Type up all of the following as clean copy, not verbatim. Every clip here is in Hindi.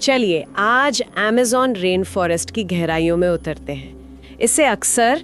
चलिए आज अमेज़न रेन फॉरेस्ट की गहराइयों में उतरते हैं। इसे अक्सर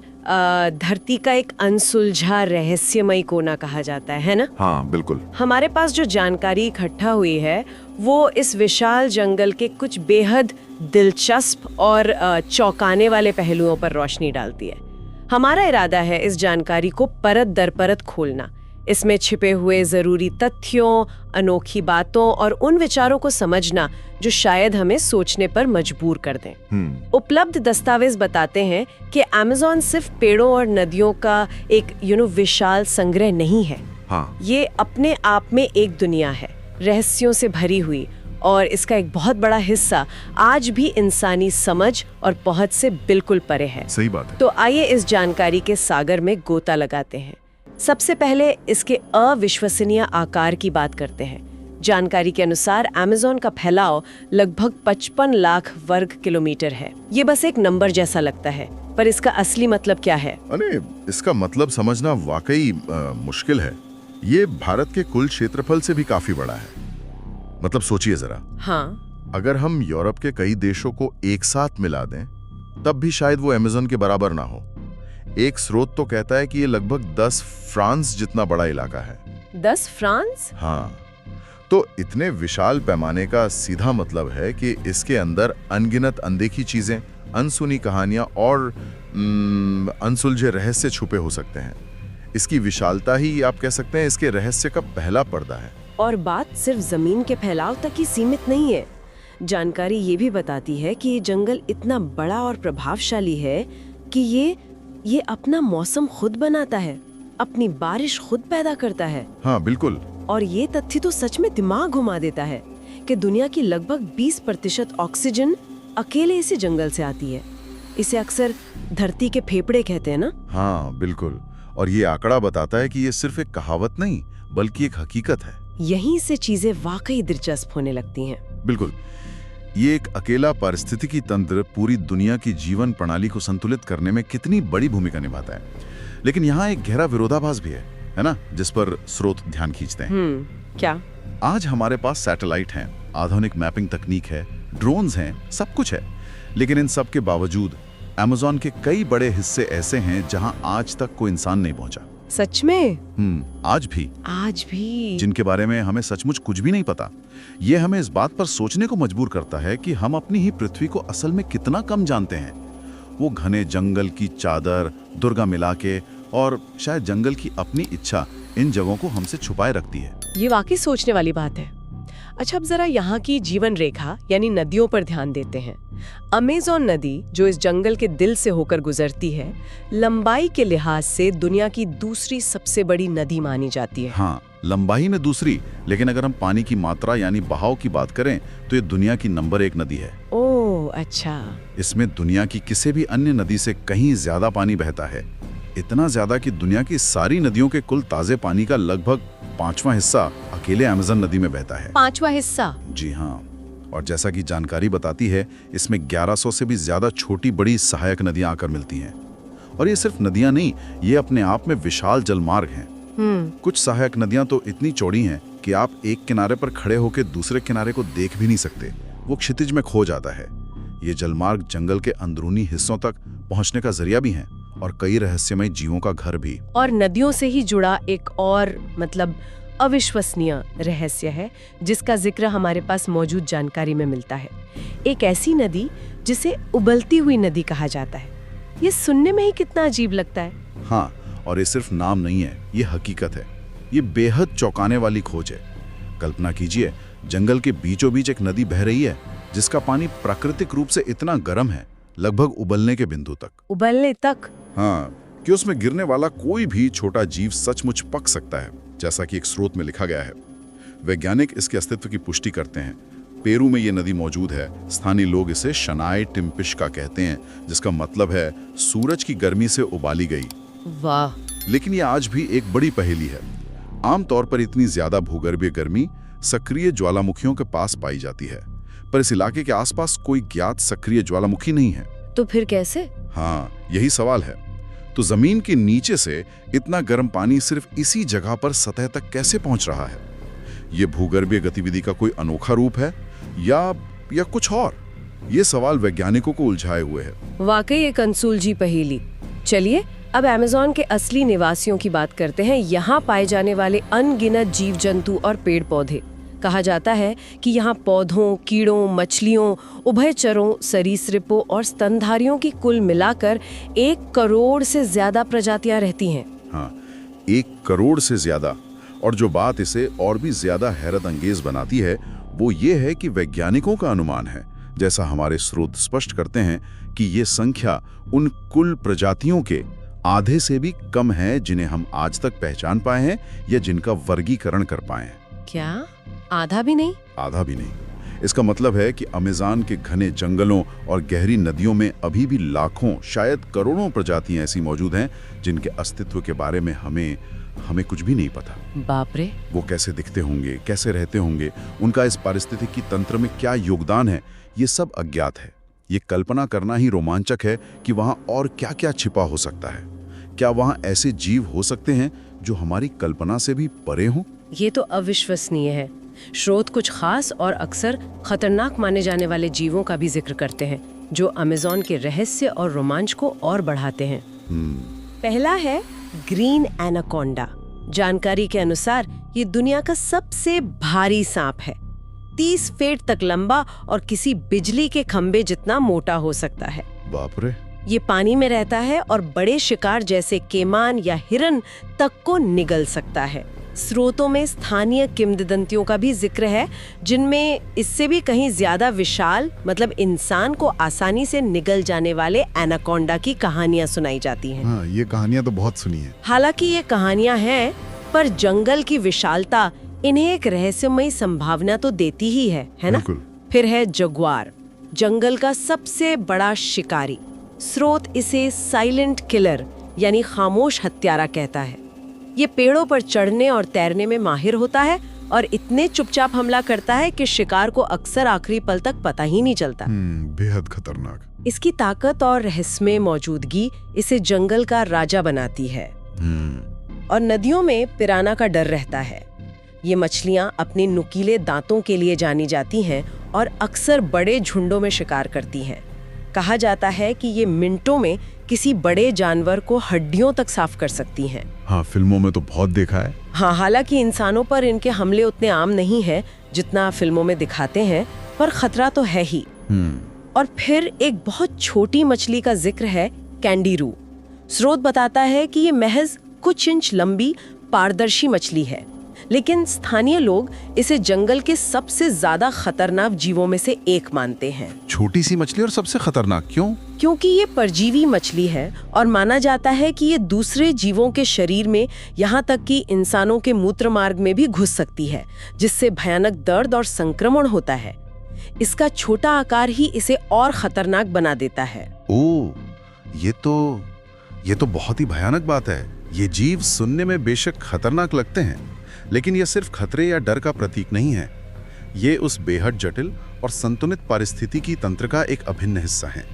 धरती का एक अनसुलझा रहस्यमयी कोना कहा जाता है ना? हाँ बिल्कुल। हमारे पास जो जानकारी इकट्ठा हुई है वो इस विशाल जंगल के कुछ बेहद दिलचस्प और चौंकाने वाले पहलुओं पर रोशनी डालती है। हमारा इरादा है इस जानकारी को परत दर परत खोलना, इसमें छिपे हुए जरूरी तथ्यों, अनोखी बातों और उन विचारों को समझना जो शायद हमें सोचने पर मजबूर कर दें। उपलब्ध दस्तावेज बताते हैं कि अमेज़न सिर्फ पेड़ों और नदियों का एक विशाल संग्रह नहीं है। हाँ। ये अपने आप में एक दुनिया है, रहस्यों से भरी हुई, और इसका एक बहुत बड़ा हिस्सा आज भी इंसानी समझ और पहुंच से बिल्कुल परे है। सही बात है। तो आइए इस जानकारी के सागर में गोता लगाते हैं। सबसे पहले इसके अविश्वसनीय आकार की बात करते हैं। जानकारी के अनुसार अमेज़न का फैलाव लगभग 55 लाख वर्ग किलोमीटर है। ये बस एक नंबर जैसा लगता है, पर इसका असली मतलब क्या है? अरे इसका मतलब समझना वाकई मुश्किल है। ये भारत के कुल क्षेत्रफल से भी काफी बड़ा है। मतलब सोचिए जरा। हाँ। अगर हम यूरोप के कई देशों को एक साथ मिला दें, तब भी शायद वो अमेज़न के बराबर ना हो। एक स्रोत तो कहता है कि ये लगभग 10 फ्रांस जितना बड़ा इलाका है। 10 फ्रांस? हाँ। तो इतने विशाल पैमाने का सीधा मतलब है कि इसके अंदर अनगिनत अनदेखी चीजें, अनसुनी कहानियां और अनसुलझे रहस्य छुपे हो सकते हैं। इसकी विशालता ही आप कह सकते हैं इसके रहस्य का पहला पर्दा है। और बात सिर्फ जमीन के फैलाव तक ही सीमित नहीं है। जानकारी ये भी बताती है कि ये जंगल इतना बड़ा और प्रभावशाली है कि ये अपना मौसम खुद बनाता है, अपनी बारिश खुद पैदा करता है। हाँ बिल्कुल। और ये तथ्य तो सच में दिमाग घुमा देता है कि दुनिया की लगभग 20% ऑक्सीजन अकेले इसी जंगल से आती है। इसे अक्सर धरती के फेफड़े कहते हैं ना? हाँ बिल्कुल। और ये आंकड़ा बताता है कि ये सिर्फ एक कहावत नहीं बल्कि एक हकीकत है। यहीं से चीजें वाकई दिलचस्प होने लगती हैं। बिल्कुल। ये एक अकेला पारिस्थितिकी तंत्र पूरी दुनिया की जीवन प्रणाली को संतुलित करने में कितनी बड़ी भूमिका निभाता है। लेकिन यहाँ एक गहरा विरोधाभास भी है ना, जिस पर स्रोत ध्यान खींचते हैं। क्या? आज हमारे पास सैटेलाइट हैं, आधुनिक मैपिंग तकनीक है, ड्रोन्स हैं, सब कुछ है। लेकिन इन सब के बावजूद अमेज़न के कई बड़े हिस्से ऐसे हैं जहां आज तक कोई इंसान नहीं पहुंचा। सच में? आज भी जिनके बारे में हमें सचमुच कुछ भी नहीं पता। ये हमें इस बात पर सोचने को मजबूर करता है कि हम अपनी ही पृथ्वी को असल में कितना कम जानते हैं। वो घने जंगल की चादर, दुर्गा मिला के और शायद जंगल की अपनी इच्छा इन जगहों को हमसे छुपाए रखती है। ये वाकई सोचने वाली बात है। अच्छा, अब जरा यहाँ की जीवन रेखा यानी नदियों पर ध्यान देते हैं। अमेज़न नदी जो इस जंगल के दिल से होकर गुजरती है, लंबाई के लिहाज से दुनिया की दूसरी सबसे बड़ी नदी मानी जाती है। हाँ, लंबाई में दूसरी, लेकिन अगर हम पानी की मात्रा यानी बहाव की बात करें तो ये दुनिया की नंबर 1 नदी है। ओह अच्छा। इसमें दुनिया की किसी भी अन्य नदी से कहीं ज्यादा पानी बहता है। इतना ज्यादा कि दुनिया की सारी नदियों के कुल ताजे पानी का लगभग 5वां हिस्सा अकेले अमेज़न नदी में बहता है। 5वां हिस्सा? जी हाँ। और जैसा कि जानकारी बताती है, इसमें 1100 से भी ज्यादा छोटी बड़ी सहायक नदियां आकर मिलती हैं। और ये सिर्फ नदियां नहीं, ये अपने आप में विशाल जलमार्ग हैं। कुछ सहायक नदियां तो इतनी चौड़ी हैं कि आप एक किनारे पर खड़े होकर दूसरे किनारे को देख भी नहीं सकते, वो क्षितिज में खो जाता है। ये जलमार्ग जंगल के अंदरूनी हिस्सों तक पहुंचने का जरिया भी हैं और कई रहस्यमय जीवों का घर भी। और नदियों से ही जुड़ा एक और अविश्वसनीय रहस्य है जिसका जिक्र हमारे पास मौजूद जानकारी में मिलता है। एक ऐसी नदी जिसे उबलती हुई नदी कहा जाता है। ये सुनने में ही कितना अजीब लगता है। हाँ, और ये सिर्फ नाम नहीं है, ये हकीकत है। ये बेहद चौंकाने वाली खोज है। कल्पना कीजिए, जंगल के बीचों बीच एक नदी बह रही है जिसका पानी प्राकृतिक रूप से इतना गर्म है, लगभग उबलने के बिंदु तक। उबलने तक? हाँ, कि उसमें गिरने वाला कोई भी छोटा जीव सचमुच पक सकता है, जैसा कि एक स्रोत में लिखा गया है। वैज्ञानिक इसके अस्तित्व की पुष्टि करते हैं। पेरू में ये नदी मौजूद है। स्थानीय लोग इसे शनाई टिम्पिश्का कहते हैं, जिसका मतलब है सूरज की गर्मी से उबाली गई। वाह। लेकिन ये आज भी एक बड़ी पहेली है। आमतौर पर इतनी ज्यादा भूगर्भीय गर्मी सक्रिय ज्वालामुखियों के पास पाई जाती है, पर इस इलाके के आसपास कोई ज्ञात सक्रिय ज्वालामुखी नहीं है। तो फिर कैसे? हाँ, यही सवाल है। तो जमीन के नीचे से इतना गर्म पानी सिर्फ इसी जगह पर सतह तक कैसे पहुंच रहा है? ये भूगर्भीय गतिविधि का कोई अनोखा रूप है या या कुछ और? ये सवाल वैज्ञानिकों को उलझाए हुए है। वाकई एक अनसुलझी पहेली। चलिए अब अमेज़न के असली निवासियों की बात करते हैं। यहाँ पाए जाने वाले अनगिनत जीव जंतु और पेड़ पौधे। कहा जाता है कि यहाँ पौधों, कीड़ों, मछलियों, उभयचरों, सरीसृपों और स्तनधारियों की कुल मिलाकर 1 करोड़ से ज्यादा प्रजातियां रहती हैं। हाँ, 1 करोड़ से ज्यादा। और जो बात इसे और भी ज्यादा हैरत अंगेज बनाती है वो ये है कि वैज्ञानिकों का अनुमान है, जैसा हमारे स्रोत स्पष्ट करते हैं, कि ये संख्या उन कुल प्रजातियों के आधे से भी कम है जिन्हें हम आज तक पहचान पाए हैं या जिनका वर्गीकरण कर पाए हैं। क्या आधा भी नहीं? आधा भी नहीं। इसका मतलब है कि अमेज़न के घने जंगलों और गहरी नदियों में अभी भी लाखों, शायद करोड़ों प्रजातियां ऐसी मौजूद हैं जिनके अस्तित्व के बारे में हमें कुछ भी नहीं पता। बाप रे। वो कैसे दिखते होंगे, कैसे रहते होंगे, उनका इस पारिस्थितिकी तंत्र में क्या योगदान है, ये सब अज्ञात है। ये कल्पना करना ही रोमांचक है कि वहाँ और क्या-क्या छिपा हो सकता है। क्या वहाँ ऐसे जीव हो सकते हैं जो हमारी कल्पना से भी परे हों? ये तो अविश्वसनीय है। स्रोत कुछ खास और अक्सर खतरनाक माने जाने वाले जीवों का भी जिक्र करते हैं जो अमेज़न के रहस्य और रोमांच को और बढ़ाते हैं। पहला है ग्रीन एनाकोंडा। जानकारी के अनुसार ये दुनिया का सबसे भारी सांप है। 30 फीट तक लंबा और किसी बिजली के खंबे जितना मोटा हो सकता है। बाप रे। ये पानी में रहता है और बड़े शिकार जैसे केमान या हिरन तक को निगल सकता है। स्रोतों में स्थानीय किंवदंतियों का भी जिक्र है जिनमें इससे भी कहीं ज्यादा विशाल, मतलब इंसान को आसानी से निगल जाने वाले एनाकोंडा की कहानियां सुनाई जाती हैं। हाँ, ये कहानियां तो बहुत सुनी है। हालांकि ये कहानियां हैं, पर जंगल की विशालता इन्हें एक रहस्यमयी संभावना तो देती ही है ना? बिल्कुल। फिर है जगुआर, जंगल का सबसे बड़ा शिकारी। स्रोत इसे साइलेंट किलर यानी खामोश हत्यारा कहता है। ये पेड़ों पर चढ़ने और तैरने में माहिर होता है और इतने चुपचाप हमला करता है कि शिकार को अक्सर आखिरी पल तक पता ही नहीं चलता। बेहद खतरनाक। इसकी ताकत और रहस्यमय मौजूदगी इसे जंगल का राजा बनाती है। और नदियों में पिराना का डर रहता है। ये मछलियां अपने नुकीले दांतों के लिए जानी जाती हैं और अक्सर बड़े झुंडों में शिकार करती हैं। कहा जाता है कि ये मिनटों में किसी बड़े जानवर को हड्डियों तक साफ कर सकती हैं। हाँ, फिल्मों में तो बहुत देखा है। हाँ, हालांकि इंसानों पर इनके हमले उतने आम नहीं है जितना फिल्मों में दिखाते हैं, पर खतरा तो है ही। और फिर एक बहुत छोटी मछली का जिक्र है, कैंडीरू। स्रोत बताता है कि ये महज कुछ इंच लंबी पारदर्शी मछली है, लेकिन स्थानीय लोग इसे जंगल के सबसे ज्यादा खतरनाक जीवों में से एक मानते हैं। छोटी सी मछली और सबसे खतरनाक क्यों? क्योंकि ये परजीवी मछली है और माना जाता है कि ये दूसरे जीवों के शरीर में, यहाँ तक कि इंसानों के मूत्र मार्ग में भी घुस सकती है, जिससे भयानक दर्द और संक्रमण होता है। इसका छोटा आकार ही इसे और खतरनाक बना देता है। ओह, ये तो बहुत ही भयानक बात है। ये जीव सुनने में बेशक खतरनाक लगते हैं, लेकिन यह सिर्फ खतरे या डर का प्रतीक नहीं है। ये उस बेहद जटिल और संतुलित पारिस्थितिकी तंत्र का एक अभिन्न हिस्सा है।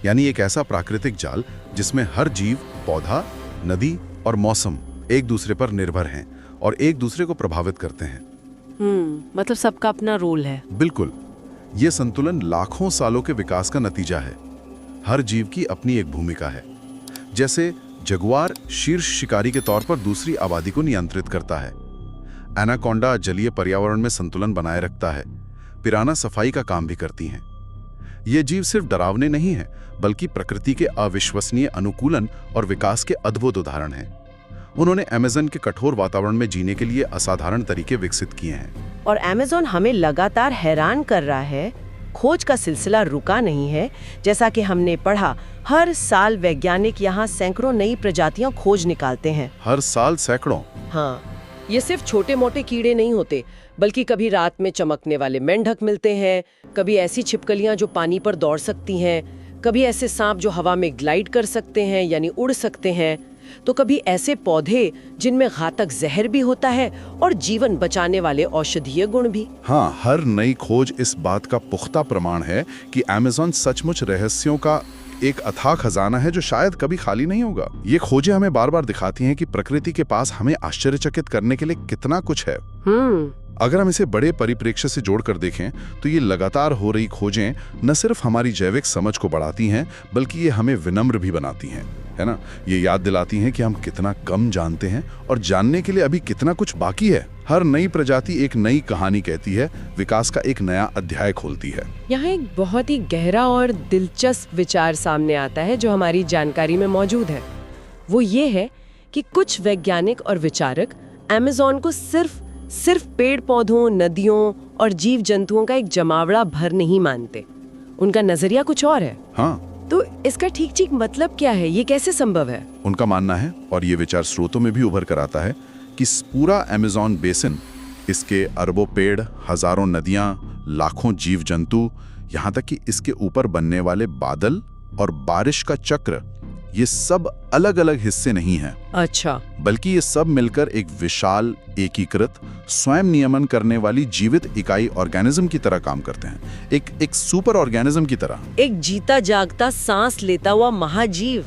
यानी एक ऐसा प्राकृतिक जाल जिसमें हर जीव, पौधा, नदी और मौसम एक दूसरे पर निर्भर हैं और एक दूसरे को प्रभावित करते हैं। मतलब सबका अपना रोल है। बिल्कुल। ये संतुलन लाखों सालों के विकास का नतीजा है। हर जीव की अपनी एक भूमिका है। जैसे जगुआर शीर्ष शिकारी के तौर पर दूसरी आबादी को नियंत्रित करता है। एनाकोंडा जलीय पर्यावरण में संतुलन बनाए रखता है। पिराना सफाई का काम भी करती हैं। ये जीव सिर्फ डरावने नहीं हैं, बल्कि प्रकृति के अविश्वसनीय अनुकूलन और विकास के अद्भुत उदाहरण हैं। उन्होंने अमेज़न के कठोर वातावरण में जीने के लिए असाधारण तरीके विकसित किए हैं। और अमेज़न हमें लगातार हैरान कर रहा है। खोज का सिलसिला रुका नहीं है। जैसा कि हमने पढ़ा, हर साल वैज्ञानिक यहाँ सैकड़ों नई प्रजातियां खोज निकालते हैं। हर साल सैकड़ों? हाँ, ये सिर्फ छोटे मोटे कीड़े नहीं होते, बल्कि कभी रात में चमकने वाले मेंढक मिलते हैं, कभी ऐसी छिपकलियां जो पानी पर दौड़ सकती हैं, कभी ऐसे सांप जो हवा में ग्लाइड कर सकते हैं यानी उड़ सकते हैं, तो कभी ऐसे पौधे जिनमें घातक जहर भी होता है और जीवन बचाने वाले औषधीय गुण भी। हाँ, हर नई खोज इस बात का पुख्ता प्रमाण है कि अमेज़न सचमुच रहस्यों का एक अथाह खजाना है जो शायद कभी खाली नहीं होगा। ये खोजें हमें बार बार दिखाती हैं कि प्रकृति के पास हमें आश्चर्यचकित करने के लिए कितना कुछ है। अगर हम इसे बड़े परिप्रेक्ष्य से जोड़कर देखें तो ये लगातार हो रही खोजें न सिर्फ हमारी जैविक समझ को बढ़ाती हैं, बल्कि ये हमें विनम्र भी बनाती हैं, है ना। ये याद दिलाती हैं कि हम कितना कम जानते हैं और जानने के लिए अभी कितना कुछ बाकी है। हर नई प्रजाति एक नई कहानी कहती है, विकास का एक नया अध्याय खोलती है। यहाँ एक बहुत ही गहरा और दिलचस्प विचार सामने आता है जो हमारी जानकारी में मौजूद है। वो ये है कि कुछ वैज्ञानिक और विचारक अमेज़न को सिर्फ पेड़ पौधों, नदियों और जीव जंतुओं का एक जमावड़ा भर नहीं मानते। उनका नजरिया कुछ और है। हाँ, तो इसका ठीक मतलब क्या है? ये कैसे संभव है? उनका मानना है, और ये विचार स्रोतों में भी उभर कर आता है, कि पूरा अमेज़न बेसिन, इसके अरबों पेड़, हजारों नदियां, लाखों जीव जंतु, यहाँ तक कि इसके ऊपर बनने वाले बादल और बारिश का चक्र, ये सब अलग अलग हिस्से नहीं हैं। अच्छा। बल्कि ये सब मिलकर एक विशाल, एकीकृत, स्वयं नियमन करने वाली जीवित इकाई ऑर्गेनिज्म की तरह काम करते हैं। एक सुपर ऑर्गेनिज्म की तरह। एक जीता जागता, सांस लेता हुआ महाजीव।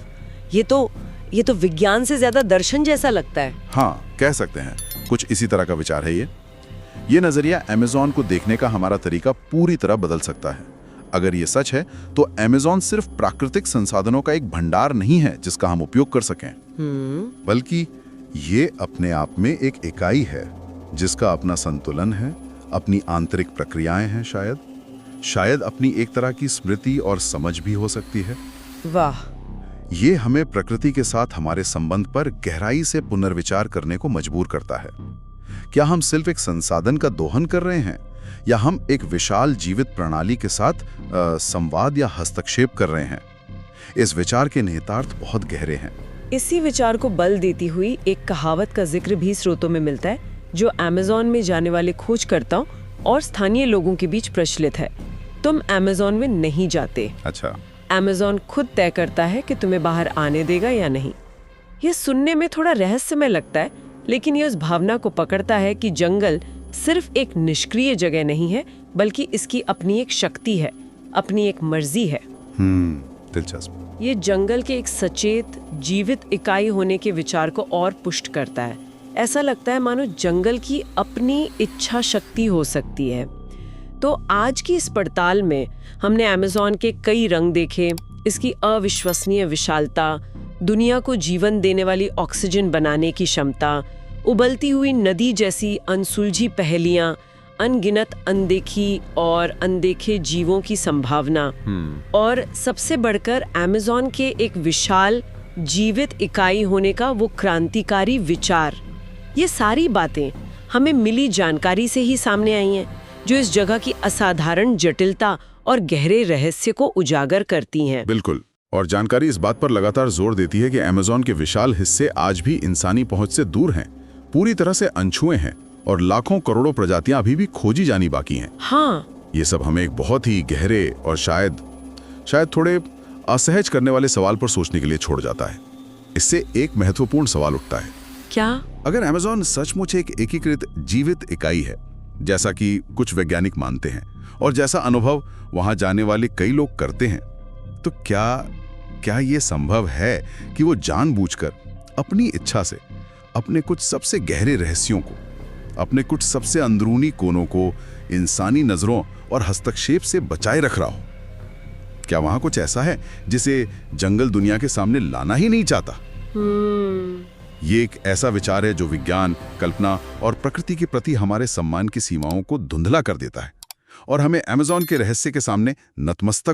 ये तो विज्ञान से ज्यादा दर्शन जैसा लगता है। हाँ, कह सकते हैं। कुछ इसी तरह का विचार है ये नजरिया अमेज़न को देखने का हमारा तरीका पूरी तरह बदल सकता है। अगर ये सच है तो अमेज़न सिर्फ प्राकृतिक संसाधनों का एक भंडार नहीं है जिसका हम उपयोग कर सकें, बल्कि ये अपने आप में एक इकाई है जिसका अपना संतुलन है, अपनी आंतरिक प्रक्रियाएं हैं, शायद अपनी एक तरह की स्मृति और समझ भी हो सकती है। वाह। ये हमें प्रकृति के साथ हमारे संबंध पर गहराई से पुनर्विचार करने को मजबूर करता है। क्या हम सिर्फ एक संसाधन का दोहन कर रहे हैं, या हम एक विशाल जीवित प्रणाली के साथ संवाद या हस्तक्षेप कर रहे हैं? इस विचार के निहितार्थ बहुत गहरे हैं। इसी विचार को बल देती हुई एक कहावत का जिक्र भी स्रोतों में मिलता है जो अमेज़न में जाने वाले खोजकर्ताओं और स्थानीय लोगों के बीच प्रचलित है। तुम अमेज़न में नहीं जाते। अच्छा। अमेज़न खुद तय करता है कि तुम्हें बाहर आने देगा या नहीं। यह सुनने में थोड़ा रहस्यमय लगता है, लेकिन ये उस भावना को पकड़ता है कि जंगल सिर्फ एक निष्क्रिय जगह नहीं है, बल्कि इसकी अपनी एक शक्ति है, अपनी एक मर्जी है। दिलचस्प। ये जंगल के एक सचेत, जीवित इकाई होने के विचार को और पुष्ट करता है। ऐसा लगता है मानो जंगल की अपनी इच्छा शक्ति हो सकती है। तो आज की इस पड़ताल में हमने अमेज़न के कई रंग देखे, इसकी अविश्वसनीय विशालता, दुनिया को जीवन देने वाली ऑक्सीजन बनाने की क्षमता, उबलती हुई नदी जैसी अनसुलझी पहेलियां, अनगिनत अनदेखी और अनदेखे जीवों की संभावना, और सबसे बढ़कर अमेज़न के एक विशाल जीवित इकाई होने का वो क्रांतिकारी विचार। ये सारी बातें हमें मिली जानकारी से ही सामने आई हैं, जो इस जगह की असाधारण जटिलता और गहरे रहस्य को उजागर करती हैं। बिल्कुल। और जानकारी इस बात पर लगातार जोर देती है कि अमेज़न के विशाल हिस्से आज भी इंसानी पहुंच से दूर हैं, पूरी तरह से अनछुए हैं, और लाखों करोड़ों प्रजातियां अभी भी खोजी जानी बाकी हैं। हाँ। ये सब हमें एक बहुत ही गहरे और शायद थोड़े असहज करने वाले सवाल पर सोचने के लिए छोड़ जाता है। इससे एक महत्वपूर्ण सवाल उठता है। क्या? अगर अमेज़न सचमुच एक एकीकृत जीवित इकाई है, जैसा कि कुछ वैज्ञानिक मानते हैं, और जैसा अनुभव वहां जाने वाले कई लोग करते हैं, तो क्या ये संभव है कि वो जानबूझकर, अपनी इच्छा से, अपने कुछ सबसे गहरे रहस्यों को, अपने कुछ सबसे अंदरूनी कोनों को इंसानी नजरों और हस्तक्षेप से बचाए रख रहा हो? क्या वहां कुछ ऐसा है जिसे जंगल दुनिया के सामने लाना ही नहीं चाहता? ये एक ऐसा विचार है जो विज्ञान, कल्पना और प्रकृति के प्रति हमारे सम्मान की सीमाओं को धुंधला कर देता है, और हमें अमेज़न के रहस्य के सामने नतमस्तक